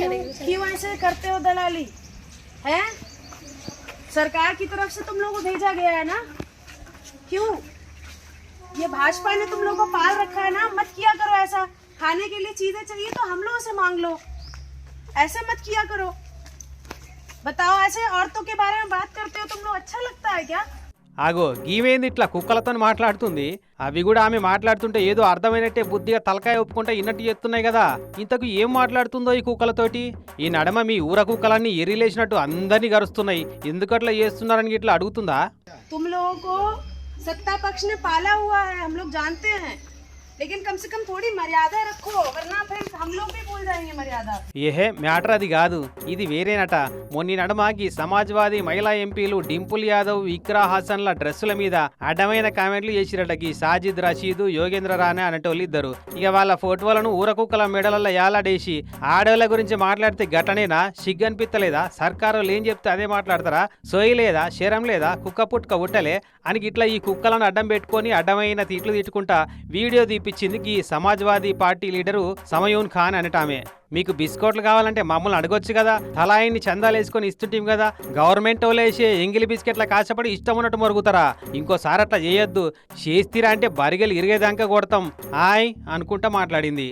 क्यों ऐसे करते हो दलाली है? सरकार की तरफ से तुम लोगों को भेजा गया है ना, क्यों? ये भाजपा ने तुम लोगों को पाल रखा है ना, मत किया करो ऐसा। खाने के लिए चीजें चाहिए तो हम लोगों से मांग लो, ऐसे मत किया करो। बताओ, ऐसे औरतों के बारे में बात करते हो तुम लोग, अच्छा लगता है क्या? ఆగో గీవేంది ఇట్లా కుక్కలతో మాట్లాడుతుంది? అవి కూడా ఆమె మాట్లాడుతుంటే ఏదో అర్థమైనట్టే బుద్ధిగా తలకాయ ఒప్పుకుంటే ఇన్నట్టు చెప్తున్నాయి కదా. ఇంతకు ఏం మాట్లాడుతుందో ఈ కుక్కలతోటి? ఈ నడమ మీ ఊర కుక్కలన్నీ ఎరిలేసినట్టు అందరినీ గరుస్తున్నాయి, ఎందుకట్లా చేస్తున్నారని ఇట్లా అడుగుతుందా? तुम लोगों को सत्ता पक्ष ने पाला हुआ है, हम लोग जानते हैं, लेकिन कम से कम थोड़ी मर्यादा रखो, वरना फिर हम लोग भी भूल जाएंगे मर्यादा। ఏహే మ్యాటర్ అది కాదు, ఇది వేరేనట. మొన్న నడమాకి సమాజ్వాదీ మహిళా ఎంపీలు డింపుల్ యాదవ్, ఇక్రా హాసన్ల డ్రెస్సుల మీద అడ్డమైన కామెంట్లు చేసిరటకి సాజిద్ రషీద్, యోగేంద్ర రాణే అనేటోళ్ళు ఇద్దరు. ఇక వాళ్ళ ఫోటోలను ఊరకుక్కల మెడలలో యాలాడేసి ఆడోళ్ళ గురించి మాట్లాడితే గటనేనా? సిగ్గనిపిత్తలేదా? సర్కారు ఏం చెప్తే అదే మాట్లాడతారా? సోయి లేదా, శరం లేదా, కుక్క పుట్టుక ఉట్టలే అని ఇట్లా ఈ కుక్కలను అడ్డం పెట్టుకొని అడ్డమైన తిట్లు తిట్టుకుంటా వీడియో తీపిచ్చింది ఈ సమాజ్వాదీ పార్టీ లీడరు సమయూన్ ఖాన్ అనటామే. మీకు బిస్కెట్లు కావాలంటే మమ్మల్ని అడగొచ్చు కదా, తలాయిని చందాలు వేసుకొని ఇస్తుంటాం కదా. గవర్నమెంట్ వాళ్ళేసే ఎంగిలి బిస్కెట్ల కాసపడి ఇష్టం ఉన్నట్టు మరుగుతారా? ఇంకోసారి అట్లా చేయొద్దు, చేస్తీరా అంటే బరిగలు ఇరిగేదాకా కొడతాం ఆయ్ అనుకుంటా మాట్లాడింది.